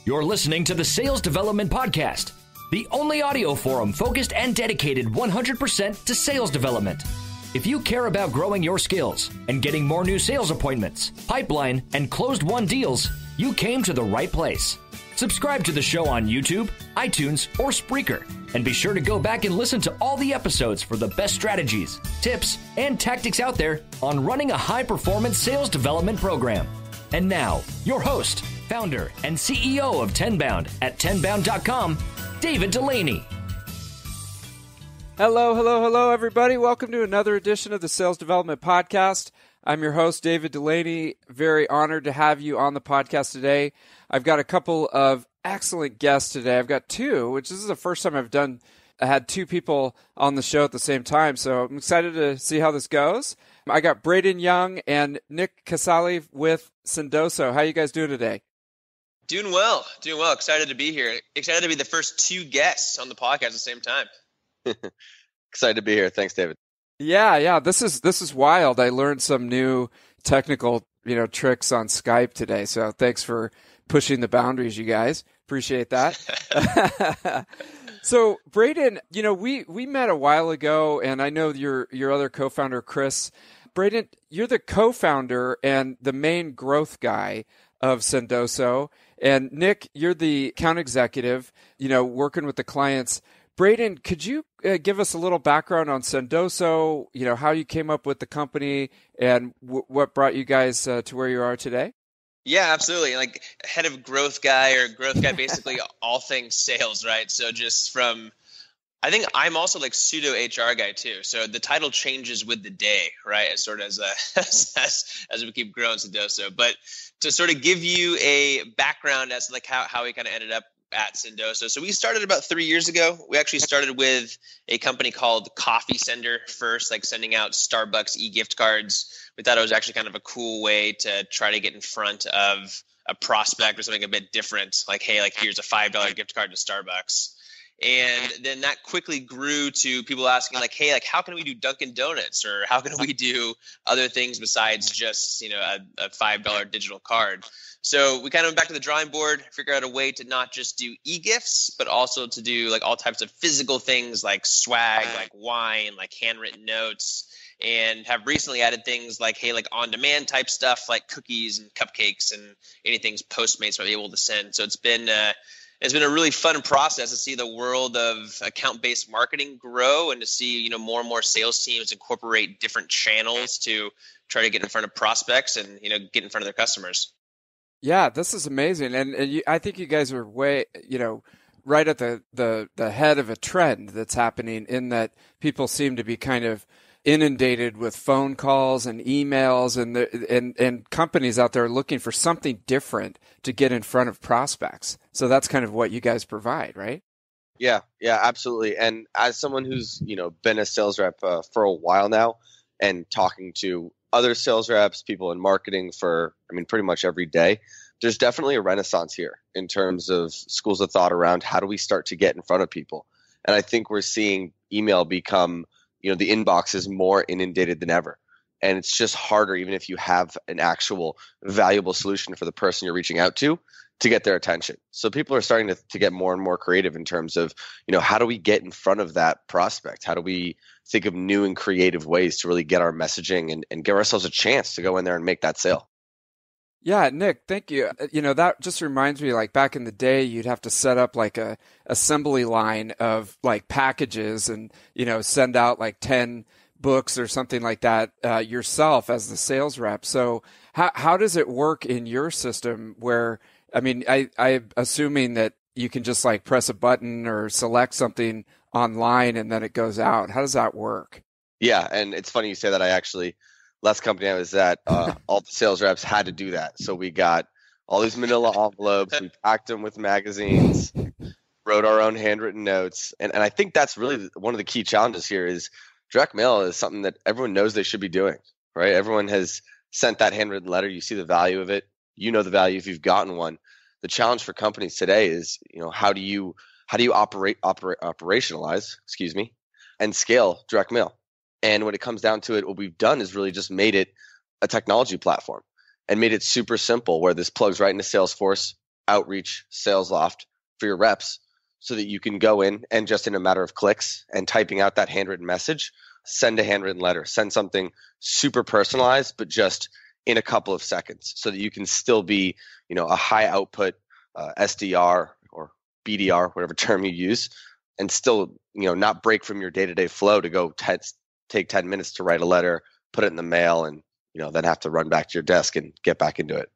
You're listening to the Sales Development Podcast, the only audio forum focused and dedicated 100% to sales development. If you care about growing your skills and getting more new sales appointments, pipeline, and closed-won deals, you came to the right place. Subscribe to the show on YouTube, iTunes, or Spreaker, and be sure to go back and listen to all the episodes for the best strategies, tips, and tactics out there on running a high-performance sales development program. And now, your host, founder, and CEO of Tenbound at tenbound.com, David Delaney. Hello, everybody. Welcome to another edition of the Sales Development Podcast. I'm your host, David Delaney. Very honored to have you on the podcast today. I've got a couple of excellent guests today. I've got two, which this is the first time I had two people on the show at the same time, so I'm excited to see how this goes. I got Braydan Young and Nick Casale with Sendoso. How you guys doing today? Doing well. Excited to be here. Excited to be the first two guests on the podcast at the same time. Excited to be here. Thanks, David. Yeah. This is wild. I learned some new technical, tricks on Skype today. So thanks for pushing the boundaries, you guys. Appreciate that. So Braydan, we met a while ago, and I know your other co-founder, Chris. Braydan, you're the co-founder and the main growth guy of Sendoso. And Nick, you're the account executive, working with the clients. Braydan, could you give us a little background on Sendoso, how you came up with the company and what brought you guys to where you are today? Yeah, absolutely. Like head of growth guy, basically all things sales, right? So I think I'm also like pseudo HR guy too. So the title changes with the day, right? As sort of as we keep growing Sendoso. But to sort of give you a background as to like how we kind of ended up at Sendoso. So we started about 3 years ago. We actually started with a company called Coffee Sender first, like sending out Starbucks e-gift cards. We thought it was actually kind of a cool way to try to get in front of a prospect or something a bit different. Like, hey, like here's a $5 gift card to Starbucks. And then that quickly grew to people asking like, hey, like how can we do Dunkin' Donuts, or how can we do other things besides just, a $5 digital card? So we kind of went back to the drawing board, figured out a way to not just do e-gifts, but also to do like all types of physical things like swag, like wine, like handwritten notes, and have recently added things like, hey, like on-demand type stuff like cookies and cupcakes and anything Postmates are able to send. So it's been a really fun process to see the world of account-based marketing grow and to see, more and more sales teams incorporate different channels to try to get in front of prospects and, get in front of their customers. Yeah, this is amazing. And I think you guys are way, right at the head of a trend that's happening, in that people seem to be kind of inundated with phone calls and emails, and companies out there looking for something different to get in front of prospects. So that's kind of what you guys provide, right? Yeah, absolutely. And as someone who's, been a sales rep for a while now, and talking to other sales reps, people in marketing for, pretty much every day, there's definitely a renaissance here in terms of schools of thought around how do we start to get in front of people. And I think we're seeing email become, the inbox is more inundated than ever. And it's just harder, even if you have an actual valuable solution for the person you're reaching out to get their attention. So people are starting to get more and more creative in terms of, how do we get in front of that prospect? How do we think of new and creative ways to really get our messaging and give ourselves a chance to go in there and make that sale? Yeah, Nick, thank you. That just reminds me, like back in the day, you'd have to set up like a assembly line of like packages and, send out like 10 books or something like that yourself as the sales rep. So how does it work in your system where, I'm assuming that you can just like press a button or select something online and then it goes out. How does that work? Yeah, and it's funny you say that. Last company I was at, all the sales reps had to do that. So we got all these manila envelopes, we packed them with magazines, wrote our own handwritten notes. And I think that's really one of the key challenges here is direct mail is something that everyone knows they should be doing, right? Everyone has sent that handwritten letter. You see the value of it. You know the value if you've gotten one. The challenge for companies today is, how do you operationalize, and scale direct mail? And when it comes down to it, what we've done is really just made it a technology platform and made it super simple where this plugs right into Salesforce. outreach sales loft for your reps so that you can go in and just in a matter of clicks and typing out that handwritten message, send a handwritten letter, send something super personalized, but just in a couple of seconds so that you can still be, a high output SDR or BDR, whatever term you use, and still, not break from your day-to-day flow to go take 10 minutes to write a letter, put it in the mail, and, then have to run back to your desk and get back into it.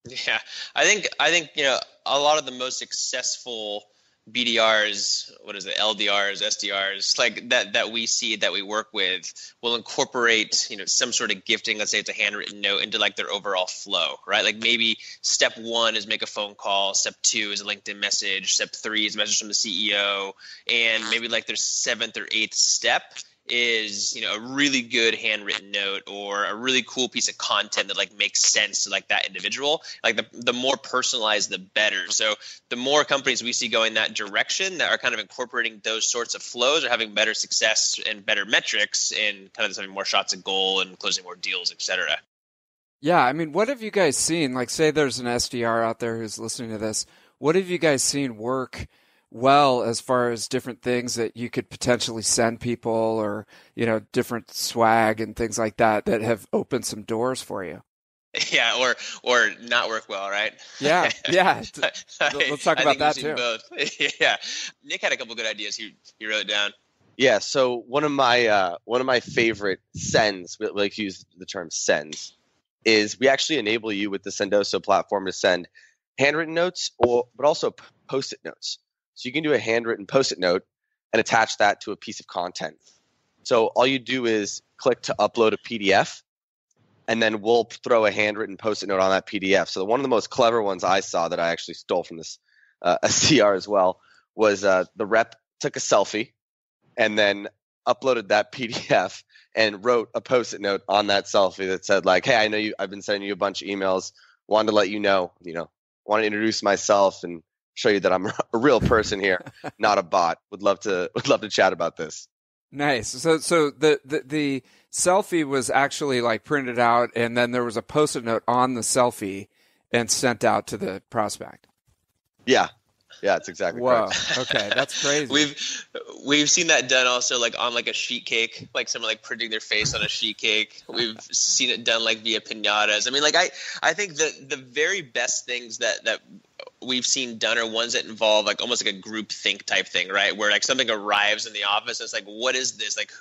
Yeah, I think a lot of the most successful BDRs, LDRs, SDRs, like that we see, that we work with, will incorporate, some sort of gifting. Let's say it's a handwritten note into like their overall flow, right? Like maybe step 1 is make a phone call. Step 2 is a LinkedIn message. Step 3 is a message from the CEO. And maybe like their 7th or 8th step is, a really good handwritten note or a really cool piece of content that like makes sense to like that individual. Like the more personalized, the better. So the more companies we see going that direction that are kind of incorporating those sorts of flows are having better success and better metrics and kind of just having more shots at goal and closing more deals, et cetera. Yeah. I mean, what have you guys seen? Like, say there's an SDR out there who's listening to this. What have you guys seen work well as far as different things that you could potentially send people or, different swag and things like that have opened some doors for you? Yeah, or not work well, right? Yeah. Let's talk about that too. Both. Yeah. Nick had a couple good ideas he wrote down. Yeah, so one of my favorite sends, we like to use the term sends, is we actually enable you with the Sendoso platform to send handwritten notes but also post-it notes. So you can do a handwritten post-it note and attach that to a piece of content. So all you do is click to upload a PDF, and then we'll throw a handwritten post-it note on that PDF. So one of the most clever ones I saw that I actually stole from this SDR as well was the rep took a selfie and then uploaded that PDF and wrote a post-it note on that selfie that said like, "Hey, I know I've been sending you a bunch of emails. Wanted to let you know, want to introduce myself and show you that I'm a real person here, not a bot. Would love to chat about this." Nice. So the selfie was actually like printed out, and then there was a post-it note on the selfie and sent out to the prospect. Yeah, it's exactly correct. Okay, that's crazy. We've seen that done also like on like a sheet cake, like someone like printing their face on a sheet cake. We've seen it done like via piñatas. I mean, like I think the very best things that we've seen done are ones that involve like almost like a group think type thing, right? Where like something arrives in the office and it's like, what is this? Like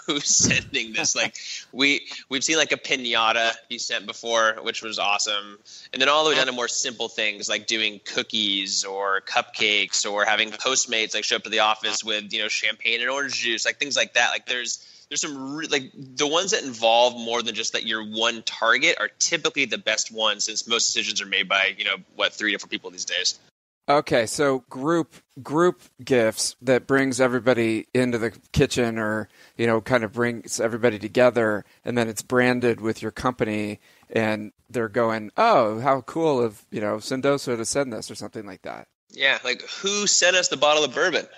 who's sending this? Like we've seen like a piñata be sent before, which was awesome. And then all the way down to more simple things like doing cookies or cupcakes or having Postmates like show up to the office with, champagne and orange juice, like things like that. Like there's some like the ones that involve more than just that your one target are typically the best ones, since most decisions are made by 3 to 4 people these days. Okay, so group gifts that brings everybody into the kitchen, or kind of brings everybody together, and then it's branded with your company, and they're going, "Oh, how cool of Sendoso to send this," or something like that. Yeah, like who sent us the bottle of bourbon?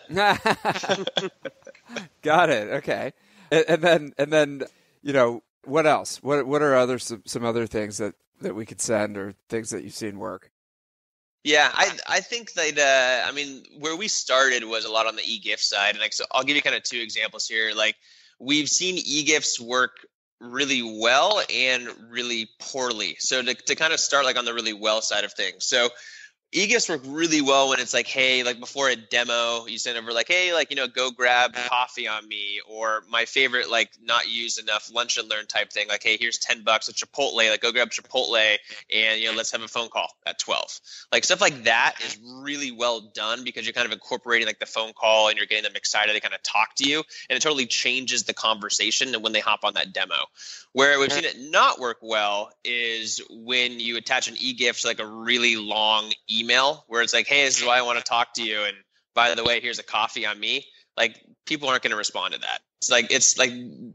Got it. Okay. And then, what else? What are some other things that we could send, or things that you've seen work? Yeah, I think that where we started was a lot on the e-gift side, and so I'll give you kind of 2 examples here. Like we've seen e-gifts work really well and really poorly. So to kind of start like on the really well side of things. So e-gifts work really well when it's like, hey, like before a demo, you send over like, hey, like, go grab coffee on me, or my favorite, like not used enough lunch and learn type thing. Like, hey, here's $10 at Chipotle, like go grab Chipotle and, let's have a phone call at 12. Like stuff like that is really well done because you're kind of incorporating like the phone call and you're getting them excited to kind of talk to you, and it totally changes the conversation and when they hop on that demo. Where we've seen it not work well is when you attach an e-gift to like a really long email where it's like, hey, this is why I want to talk to you, and by the way, here's a coffee on me. Like people aren't going to respond to that. It's like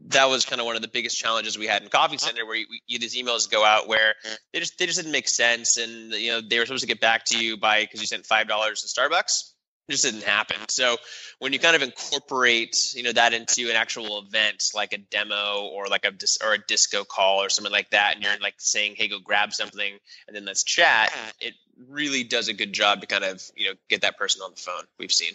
that was kind of one of the biggest challenges we had in Coffee Center, where these emails go out where they just didn't make sense, and they were supposed to get back to you because you sent $5 to Starbucks. It just didn't happen. So when you kind of incorporate, that into an actual event, like a demo or like a disco call or something like that, and you're like saying, hey, go grab something and then let's chat, it really does a good job to kind of, get that person on the phone, we've seen.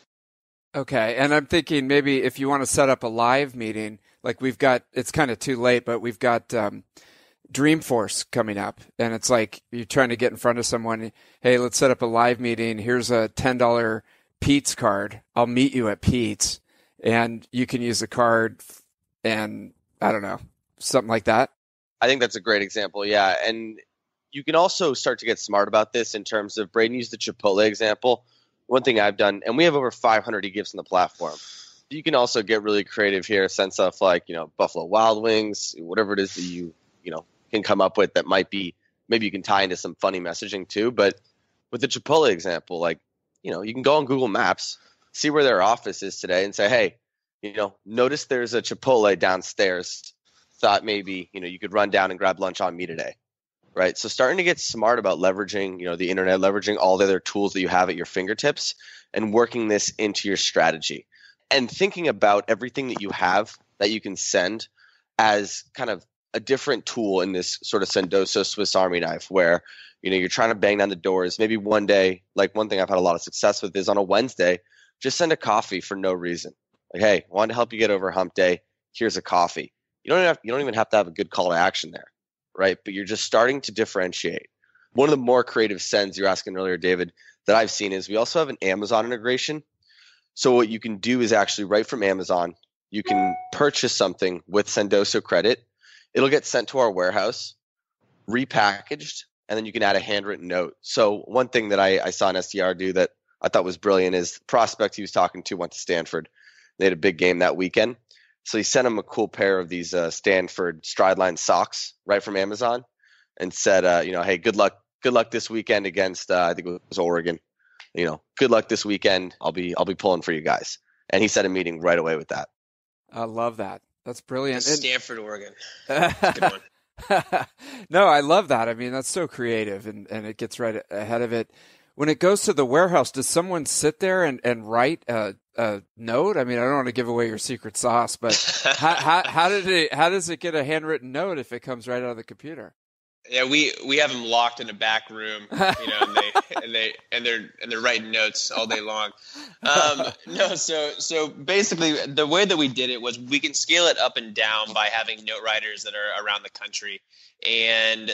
Okay. And I'm thinking maybe if you want to set up a live meeting, like it's kind of too late, but we've got Dreamforce coming up, and it's like you're trying to get in front of someone. Hey, let's set up a live meeting. Here's a $10 Peet's card. I'll meet you at Peet's, and you can use the card, and I don't know, something like that. I think that's a great example. Yeah. And you can also start to get smart about this in terms of Braydan used the Chipotle example. One thing I've done, and we have over 500 e-gifts on the platform. You can also get really creative here, sense of like, Buffalo Wild Wings, whatever it is that you can come up with that might be, maybe you can tie into some funny messaging too. But with the Chipotle example, like, you can go on Google Maps, see where their office is today and say, hey, notice there's a Chipotle downstairs. Thought maybe, you could run down and grab lunch on me today. Right. So starting to get smart about leveraging, the internet, leveraging all the other tools that you have at your fingertips and working this into your strategy and thinking about everything that you have that you can send as kind of a different tool in this sort of Sendoso Swiss Army knife where, you're trying to bang down the doors. Maybe one day, like one thing I've had a lot of success with is on a Wednesday, just send a coffee for no reason. Like, hey, wanted to help you get over hump day. Here's a coffee. You don't even have to have a good call to action there, right? But you're just starting to differentiate. One of the more creative sends you're asking earlier, David, that I've seen is we also have an Amazon integration. So what you can do is actually right from Amazon, you can purchase something with Sendoso credit. It'll get sent to our warehouse, repackaged, and then you can add a handwritten note. So one thing that I saw an SDR do that I thought was brilliant is the prospect he was talking to went to Stanford. They had a big game that weekend. So he sent him a cool pair of these Stanford Strideline socks right from Amazon and said, hey, good luck this weekend against, I think it was Oregon. Good luck this weekend. I'll be pulling for you guys. And he set a meeting right away with that. I love that. That's brilliant. Stanford, Oregon. That's a good one. No, I love that. I mean, that's so creative and it gets right ahead of it. When it goes to the warehouse, does someone sit there and write a note? I mean, I don't want to give away your secret sauce, but how does it get a handwritten note if it comes right out of the computer? Yeah, we have them locked in a back room, and they're writing notes all day long. So basically, the way that we did it was we can scale it up and down by having note writers that are around the country. And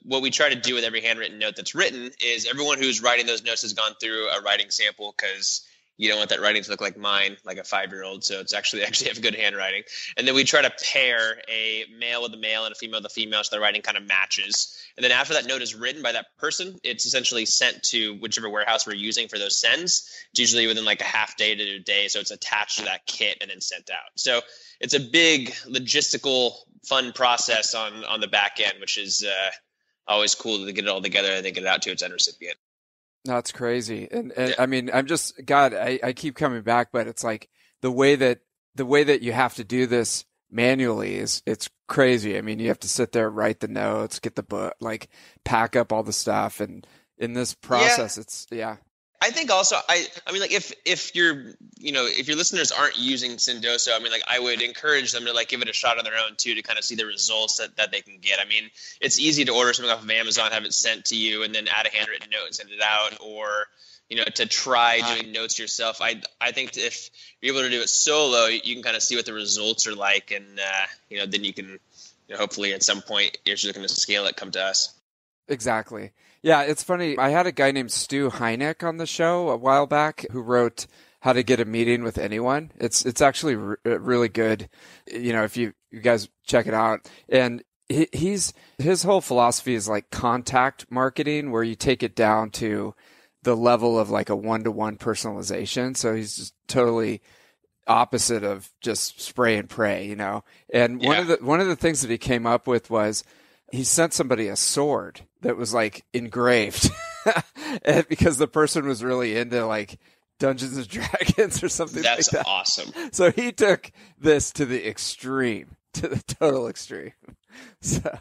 what we try to do with every handwritten note that's written is everyone who's writing those notes has gone through a writing sample because you don't want that writing to look like mine, like a 5-year-old. So it's actually have good handwriting. And then we try to pair a male with a male and a female with a female so the writing kind of matches. And then after that note is written by that person, it's essentially sent to whichever warehouse we're using for those sends. It's usually within like a half day to a day. So it's attached to that kit and then sent out. So it's a big logistical fun process on the back end, which is always cool to get it all together and then get it out to its end recipient. That's crazy. And yeah. I mean, I keep coming back, but it's like the way that you have to do this manually it's crazy. I mean, you have to sit there, write the notes, get the book, like pack up all the stuff. And in this process, I think also, I mean, like if your listeners aren't using Sendoso, I mean, like I would encourage them to like give it a shot on their own too, to kind of see the results that they can get. I mean, it's easy to order something off of Amazon, have it sent to you, and then add a handwritten note and send it out, or to try doing notes yourself. I think if you're able to do it solo, you can kind of see what the results are like, and then you can hopefully at some point you're just looking to scale it, come to us. Exactly. Yeah, it's funny. I had a guy named Stu Heineck on the show a while back who wrote How to Get a Meeting with Anyone. It's actually really good. If you guys check it out. And his whole philosophy is like contact marketing, where you take it down to the level of like a one-to-one personalization. So he's just totally opposite of just spray and pray, And one of the things that he came up with was he sent somebody a sword that was like engraved because the person was really into like Dungeons and Dragons or something like that. That's awesome. So he took this to the extreme, to the total extreme. So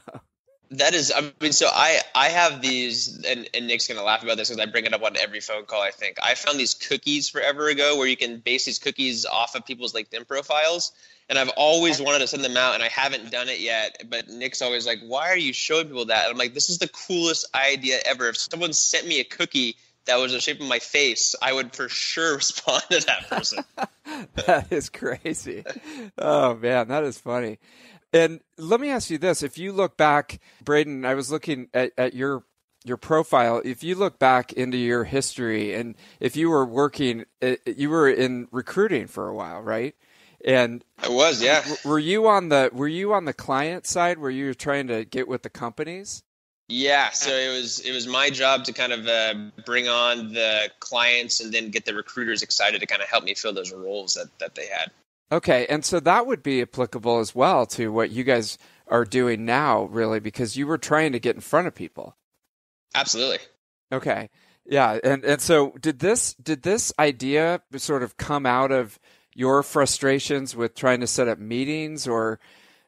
That is, I mean, so I have these, and Nick's going to laugh about this because I bring it up on every phone call, I think. I found these cookies forever ago where you can base these cookies off of people's LinkedIn profiles. And I've always wanted to send them out, and I haven't done it yet. But Nick's always like, why are you showing people that? And I'm like, this is the coolest idea ever. If someone sent me a cookie that was the shape of my face, I would for sure respond to that person. That is crazy. Oh, man, that is funny. And let me ask you this. If you look back, Braydan, I was looking at your profile. If you look back into your history, and if you were working, you were in recruiting for a while, right? And I was, yeah. Were you on the client side where you were trying to get with the companies? Yeah, so it was my job to kind of bring on the clients and then get the recruiters excited to kind of help me fill those roles that they had. Okay, and so that would be applicable as well to what you guys are doing now, really, because you were trying to get in front of people. Absolutely. Okay, yeah, and so did this idea sort of come out of your frustrations with trying to set up meetings, or,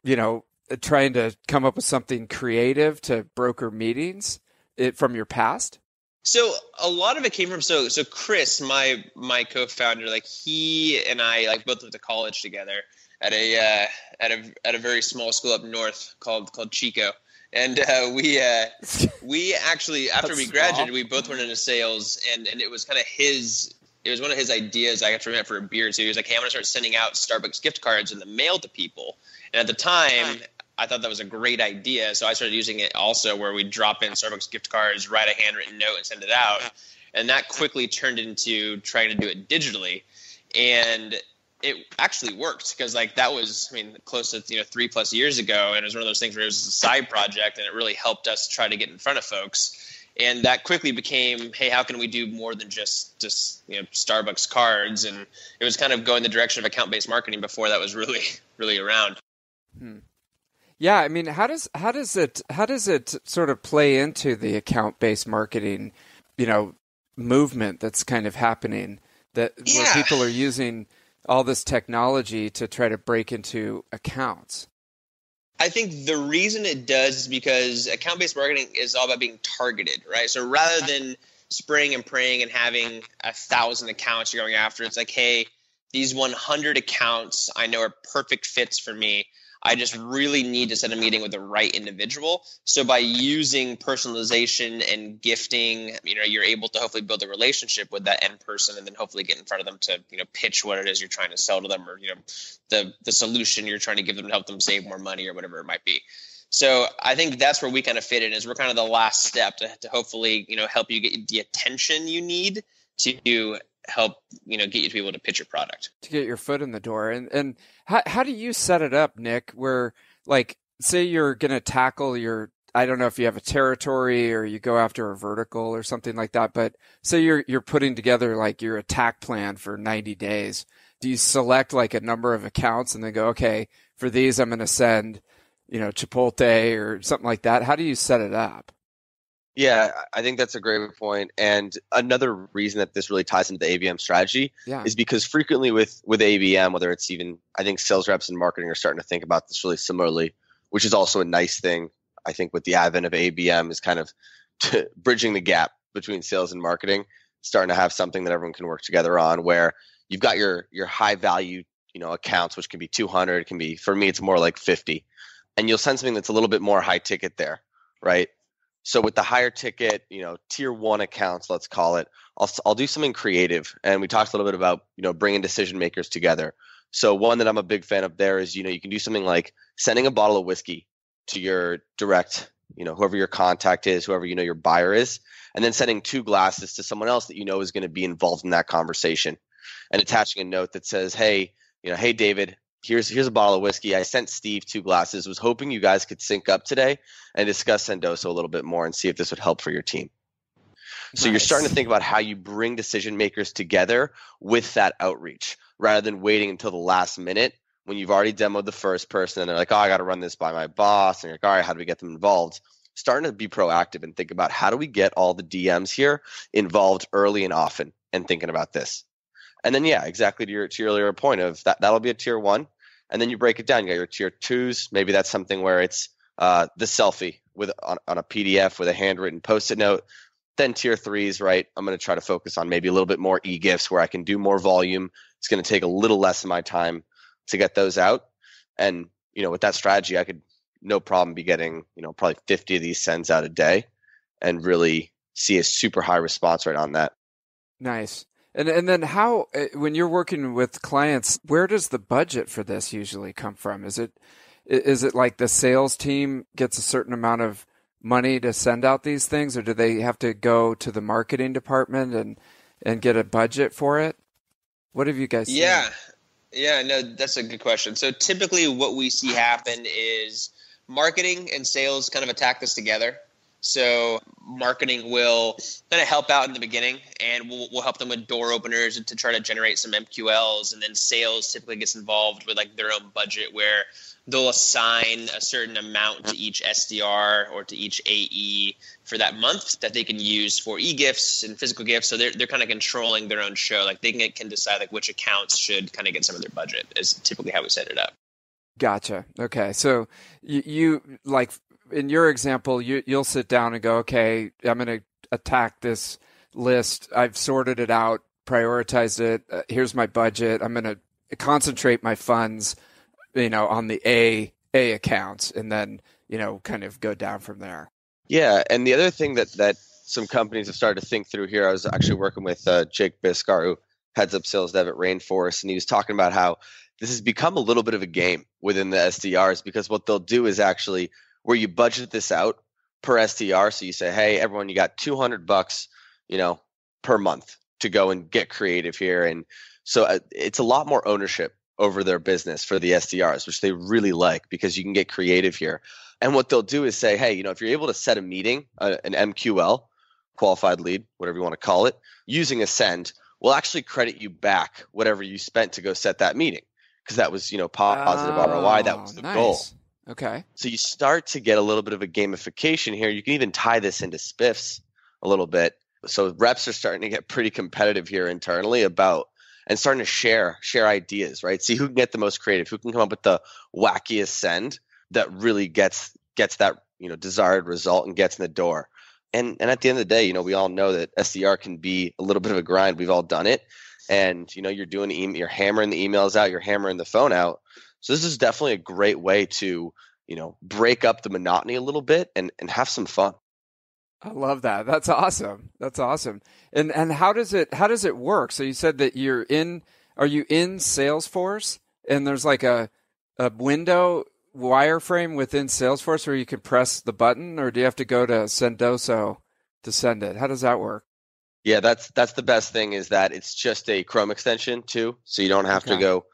you know, trying to come up with something creative to broker meetings from your past? So a lot of it came from so Chris, my co-founder, like he and I like both went to college together at a very small school up north called Chico, and we actually after we graduated we both went into sales, and it was kind of it was one of his ideas. I got to meet for a beer. So he was like, hey, I'm going to start sending out Starbucks gift cards in the mail to people. And at the time, I thought that was a great idea. So I started using it also where we'd drop in Starbucks gift cards, write a handwritten note, and send it out. And that quickly turned into trying to do it digitally. And it actually worked because like that was, I mean, close to 3+ years ago. And it was one of those things where it was a side project and it really helped us try to get in front of folks. And that quickly became, hey, how can we do more than just Starbucks cards? And it was kind of going the direction of account-based marketing before that was really, really around. Yeah, I mean, how does it sort of play into the account-based marketing, movement that's kind of happening where people are using all this technology to try to break into accounts? I think the reason it does is because account-based marketing is all about being targeted, right? So rather than spraying and praying and having 1,000 accounts you're going after, it's like, hey, these 100 accounts I know are perfect fits for me. I just really need to set a meeting with the right individual. So by using personalization and gifting, you're able to hopefully build a relationship with that end person and then hopefully get in front of them to, pitch what it is you're trying to sell to them, or, the solution you're trying to give them to help them save more money or whatever it might be. So I think that's where we kind of fit in, is we're kind of the last step to hopefully, help you get the attention you need to help, get you to be able to pitch your product. To get your foot in the door. And how do you set it up, Nick, where, like, say you're going to tackle I don't know if you have a territory or you go after a vertical or something like that, but say you're putting together like your attack plan for 90 days. Do you select like a number of accounts and then go, okay, for these I'm going to send, Chipotle or something like that? How do you set it up? Yeah, I think that's a great point. And another reason that this really ties into the ABM strategy is because frequently with ABM, whether it's even, I think sales reps and marketing are starting to think about this really similarly, which is also a nice thing. I think with the advent of ABM is kind of bridging the gap between sales and marketing, starting to have something that everyone can work together on, where you've got your high value, accounts, which can be 200, it can be, for me, it's more like 50. And you'll send something that's a little bit more high ticket there, right? So with the higher ticket, tier 1 accounts, let's call it, I'll do something creative. And we talked a little bit about, bringing decision makers together. So one that I'm a big fan of there is, you can do something like sending a bottle of whiskey to your direct, whoever your contact is, whoever your buyer is, and then sending 2 glasses to someone else that is going to be involved in that conversation, and attaching a note that says, hey, hey, David, here's a bottle of whiskey. I sent Steve 2 glasses. Was hoping you guys could sync up today and discuss Sendoso a little bit more and see if this would help for your team. So Nice. You're starting to think about how you bring decision makers together with that outreach, rather than waiting until the last minute when you've already demoed the first person and they're like, oh, I got to run this by my boss. And you're like, all right, how do we get them involved? Starting to be proactive and think about, how do we get all the DMs here involved early and often, and thinking about this. And then, yeah, exactly to your earlier point of that'll be a tier 1. And then you break it down. You got your tier 2s. Maybe that's something where it's the selfie on a PDF with a handwritten Post-it note. Then tier 3s, right? I'm going to try to focus on maybe a little bit more e-gifts where I can do more volume. It's going to take a little less of my time to get those out. And, with that strategy, I could no problem be getting, probably 50 of these sends out a day and really see a super high response rate on that. Nice. And then how, when you're working with clients, where does the budget for this usually come from? Is it like the sales team gets a certain amount of money to send out these things, or do they have to go to the marketing department and get a budget for it? What have you guys seen? Yeah, no, that's a good question. So typically what we see happen is marketing and sales kind of attack this together. So marketing will kind of help out in the beginning, and we'll help them with door openers to try to generate some MQLs. And then sales typically gets involved with like their own budget, where they'll assign a certain amount to each SDR or to each AE for that month that they can use for e-gifts and physical gifts. So they're kind of controlling their own show. Like they can decide like which accounts should kind of get some of their budget is typically how we set it up. Gotcha. Okay. So you like, in your example, you'll sit down and go, okay, I'm going to attack this list. I've sorted it out, prioritized it. Here's my budget. I'm going to concentrate my funds, on the A accounts, and then, kind of go down from there. Yeah. And the other thing that some companies have started to think through here, I was actually working with Jake Biscar, who heads up sales dev at Rainforest, and he was talking about how this has become a little bit of a game within the SDRs, because what they'll do is actually where you budget this out per SDR. So you say, hey, everyone, you got $200, per month to go and get creative here. And so it's a lot more ownership over their business for the SDRs, which they really like, because you can get creative here. And what they'll do is say, hey, if you're able to set a meeting, an MQL, qualified lead, whatever you want to call it, using a send, we'll actually credit you back whatever you spent to go set that meeting, because that was, positive ROI. That was the goal. Okay. So you start to get a little bit of a gamification here. You can even tie this into spiffs a little bit. So reps are starting to get pretty competitive here internally and starting to share ideas, right? See who can get the most creative, who can come up with the wackiest send that really gets that, desired result and gets in the door. And at the end of the day, we all know that SDR can be a little bit of a grind. We've all done it. And, you're doing you're hammering the emails out, you're hammering the phone out. So this is definitely a great way to, break up the monotony a little bit and have some fun. I love that. That's awesome. And how does it work? So you said that are you in Salesforce, and there's like a window wireframe within Salesforce where you can press the button, or do you have to go to Sendoso to send it? How does that work? Yeah, that's the best thing, is that it's just a Chrome extension too. So you don't have to go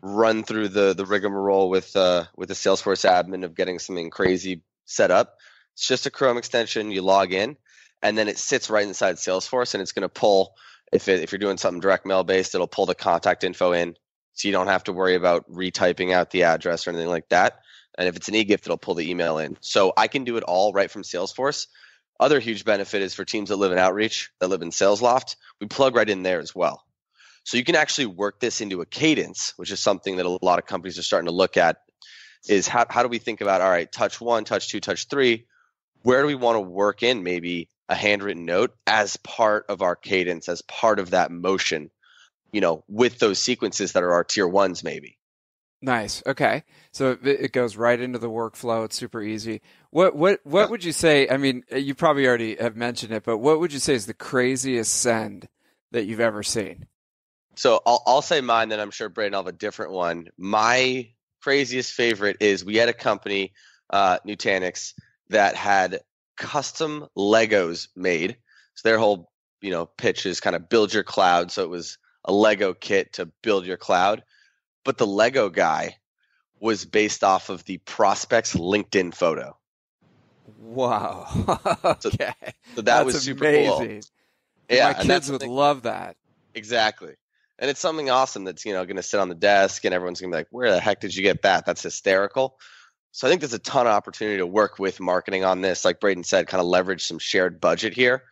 run through the rigmarole with the Salesforce admin of getting something crazy set up. It's just a Chrome extension. You log in, and then it sits right inside Salesforce, and it's going to pull, if you're doing something direct mail based, it'll pull the contact info in, so you don't have to worry about retyping out the address or anything like that. And if it's an e-gift, it'll pull the email in. So I can do it all right from Salesforce. Other huge benefit is for teams that live in outreach, that live in SalesLoft, we plug right in there as well. So you can actually work this into a cadence, which is something that a lot of companies are starting to look at, is how do we think about, all right, touch 1, touch 2, touch 3, where do we want to work in maybe a handwritten note as part of our cadence, as part of that motion, with those sequences that are our tier 1s maybe. Nice. Okay. So it goes right into the workflow. It's super easy. What would you say? I mean, you probably already have mentioned it, but what would you say is the craziest send that you've ever seen? So I'll say mine, then I'm sure Braydan will have a different one. My craziest favorite is we had a company, Nutanix, that had custom Legos made. So their whole, pitch is kind of build your cloud. So it was a Lego kit to build your cloud. But the Lego guy was based off of the prospect's LinkedIn photo. Wow. Okay. So that was super amazing. Cool. Yeah, my kids would love that. Exactly. And it's something awesome that's, going to sit on the desk, and everyone's going to be like, where the heck did you get that? That's hysterical. So I think there's a ton of opportunity to work with marketing on this. Like Braydan said, kind of leverage some shared budget here,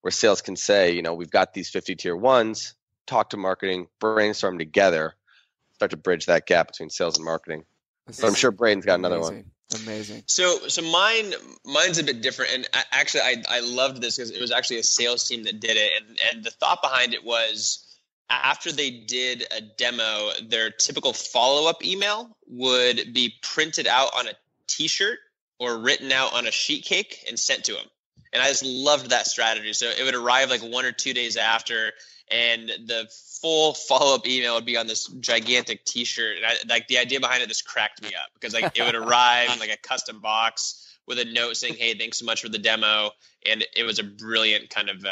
where sales can say, we've got these 50 tier 1s, talk to marketing, brainstorm together, start to bridge that gap between sales and marketing. So I'm sure Brayden's got another one. Amazing. So mine's a bit different, and I loved this because it was actually a sales team that did it, and the thought behind it was after they did a demo, their typical follow-up email would be printed out on a T-shirt or written out on a sheet cake and sent to them. And I just loved that strategy. So it would arrive like 1 or 2 days after, and the full follow-up email would be on this gigantic T-shirt. And like the idea behind it just cracked me up because like it would arrive in like a custom box with a note saying, "Hey, thanks so much for the demo." And it was a brilliant kind of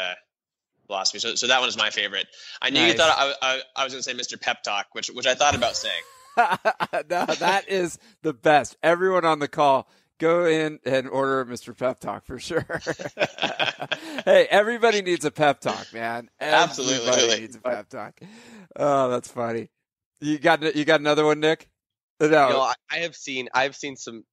philosophy. So that one is my favorite. I knew you thought I was going to say Mr. Pep Talk, which I thought about saying. No, that is the best. Everyone on the call, go in and order a Mr. Pep Talk for sure. Hey, everybody needs a pep talk, man. Absolutely. Everybody needs a pep talk. Oh, that's funny. You got another one, Nick? No. I've seen some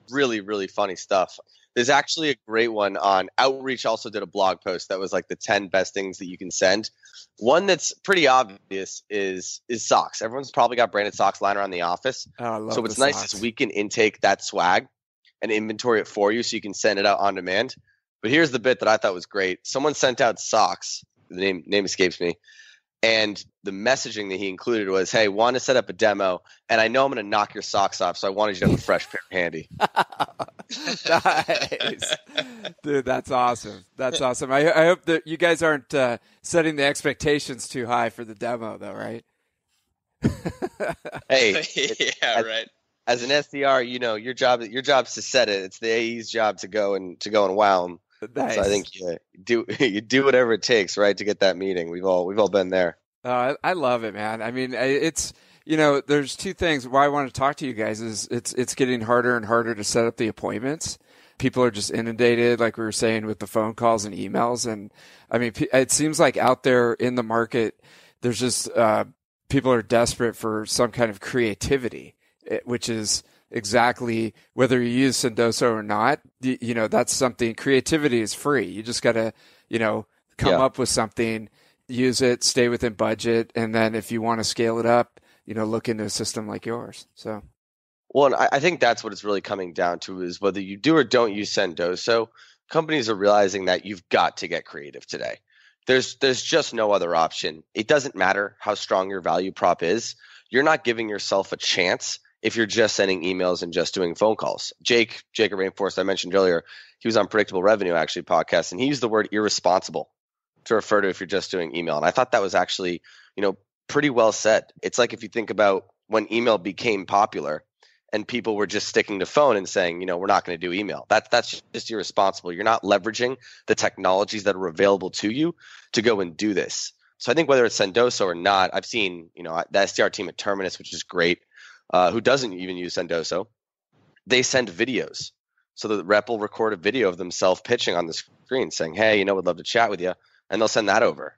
really, really funny stuff. There's actually a great one on Outreach. Also did a blog post that was like the 10 best things that you can send. One that's pretty obvious is socks. Everyone's probably got branded socks lying around the office. Oh, I love so what's nice is we can intake that swag and inventory it for you so you can send it out on demand. But here's the bit that I thought was great. Someone sent out socks. The name escapes me. And the messaging that he included was, "Hey, want to set up a demo, and I know I'm going to knock your socks off, so I wanted you to have a fresh pair handy." Nice. Dude, that's awesome. That's awesome. I hope that you guys aren't setting the expectations too high for the demo, though, right? Hey, Right. As an SDR, your job's to set it. It's the AE's job to go and wow them. Nice. So I think you do whatever it takes, right, to get that meeting. We've all been there. I love it, man. I mean, it's there's two things why I want to talk to you guys is it's getting harder and harder to set up the appointments. People are just inundated, like we were saying, with the phone calls and emails. And I mean, it seems like out there in the market, there's just people are desperate for some kind of creativity, which is exactly whether you use Sendoso or not. That's something. Creativity is free. You just got to, come up with something, use it, stay within budget, and then if you want to scale it up, look into a system like yours. So, well, and I think that's what it's really coming down to is whether you do or don't use Sendoso, companies are realizing that you've got to get creative today. There's just no other option. It doesn't matter how strong your value prop is. You're not giving yourself a chance if you're just sending emails and just doing phone calls. Jake at Rainforest, I mentioned earlier, he was on Predictable Revenue actually podcast, and he used the word irresponsible to refer to if you're just doing email. And I thought that was actually, pretty well said. It's like if you think about when email became popular and people were just sticking to phone and saying, we're not going to do email. That's just irresponsible. You're not leveraging the technologies that are available to you to go and do this. So I think whether it's Sendoso or not, I've seen, the SDR team at Terminus, which is great, who doesn't even use Sendoso, they send videos. So the rep will record a video of themselves pitching on the screen saying, "Hey, would love to chat with you." And they'll send that over.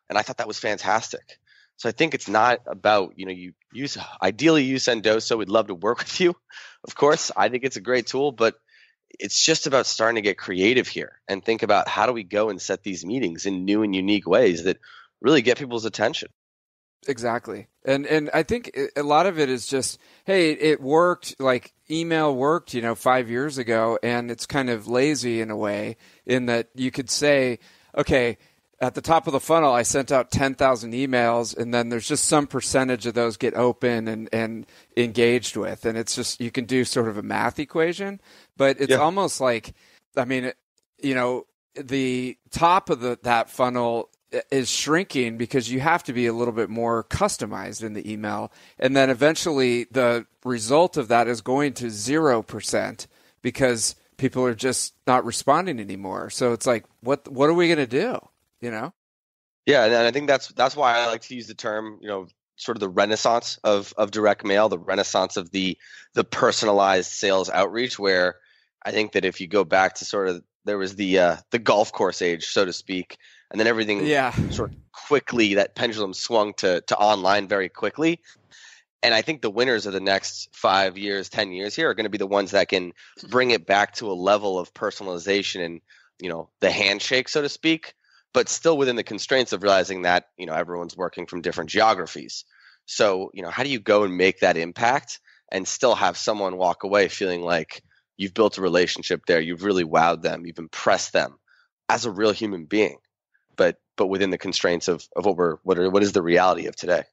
And I thought that was fantastic. So I think it's not about, ideally use Sendoso. We'd love to work with you. Of course, I think it's a great tool, but it's just about starting to get creative here and think about how do we go and set these meetings in new and unique ways that really get people's attention. Exactly. And I think a lot of it is just, hey, it worked, like email worked, 5 years ago, and it's kind of lazy in a way in that you could say, okay, at the top of the funnel, I sent out 10,000 emails, and then there's just some percentage of those get open and engaged with. And it's just, you can do sort of a math equation, but it's almost like, the top of that funnel is shrinking because you have to be a little bit more customized in the email. And then eventually the result of that is going to 0% because people are just not responding anymore. So it's like, what are we going to do? Yeah. And I think that's why I like to use the term, sort of the renaissance of direct mail, the renaissance of the personalized sales outreach, where I think that if you go back to sort of, there was the golf course age, so to speak, and then everything sort of quickly, that pendulum swung to online very quickly. And I think the winners of the next 5 years, 10 years here are going to be the ones that can bring it back to a level of personalization and, the handshake, so to speak, but still within the constraints of realizing that, everyone's working from different geographies. So, how do you go and make that impact and still have someone walk away feeling like you've built a relationship there, you've really wowed them, you've impressed them as a real human being, but within the constraints of what is the reality of today.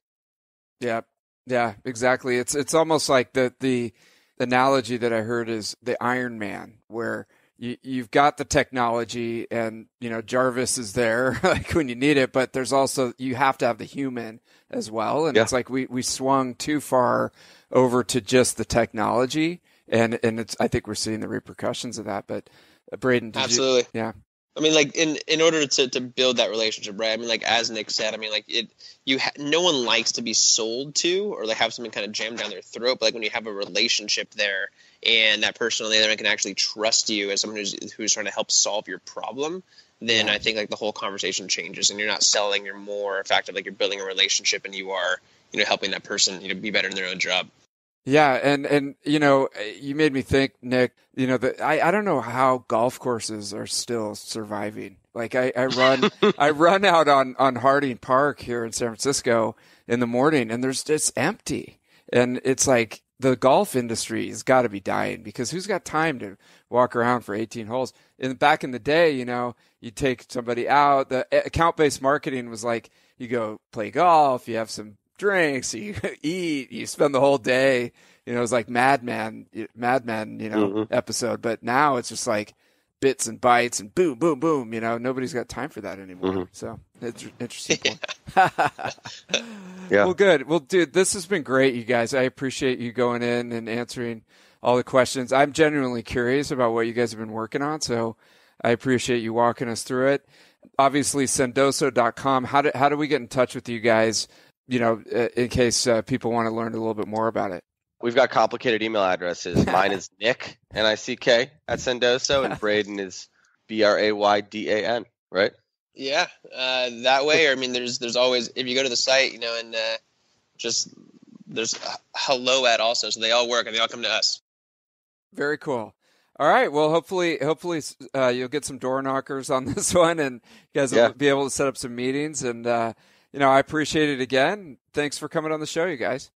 Yeah, exactly. It's almost like the analogy that I heard is the Iron Man, where you've got the technology and, Jarvis is there like when you need it, but there's also, you have to have the human as well. And it's like we swung too far over to just the technology, and I think we're seeing the repercussions of that. But Braydan, absolutely. Yeah. I mean, like in order to build that relationship, right? I mean, like as Nick said, I mean, like no one likes to be sold to or like have something kind of jammed down their throat. But like when you have a relationship there and that person on the other end can actually trust you as someone who's trying to help solve your problem, then I think like the whole conversation changes and you're not selling, you're more effective. Like you're building a relationship and you are, helping that person, be better in their own job. Yeah, and you made me think, Nick, that I don't know how golf courses are still surviving. Like I run out on Harding Park here in San Francisco in the morning, and it's empty. And it's like the golf industry has got to be dying, because who's got time to walk around for 18 holes? Back in the day, you take somebody out. The account-based marketing was like, you go play golf, you have some drinks, you eat, you spend the whole day. It was like Mad Men, episode. But now it's just like bits and bytes and boom, boom, boom. Nobody's got time for that anymore. So it's interesting point. Yeah. Well, good. Well, dude, this has been great, you guys. I appreciate you going in and answering all the questions. I'm genuinely curious about what you guys have been working on, so I appreciate you walking us through it. Obviously, Sendoso.com. How do we get in touch with you guys? In case people want to learn a little bit more about it. We've got complicated email addresses. Mine is Nick, Nick, at Sendoso, and Braydan is Braydan, right? Yeah, that way. Or I mean, there's always, if you go to the site, and just there's hello at also, so they all work and they all come to us. Very cool. All right. Well, hopefully, you'll get some door knockers on this one, and you guys will be able to set up some meetings. And I appreciate it again. Thanks for coming on the show, you guys.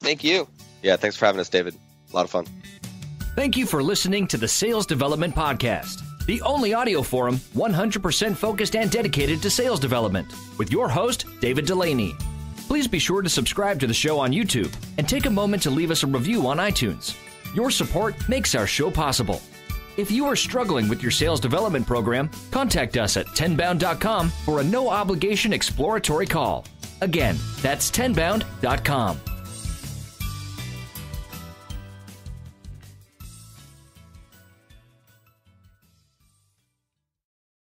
Thank you. Yeah, thanks for having us, David. A lot of fun. Thank you for listening to the Sales Development Podcast, the only audio forum 100% focused and dedicated to sales development, with your host, David Delaney. Please be sure to subscribe to the show on YouTube and take a moment to leave us a review on iTunes. Your support makes our show possible. If you are struggling with your sales development program, contact us at tenbound.com for a no-obligation exploratory call. Again, that's tenbound.com.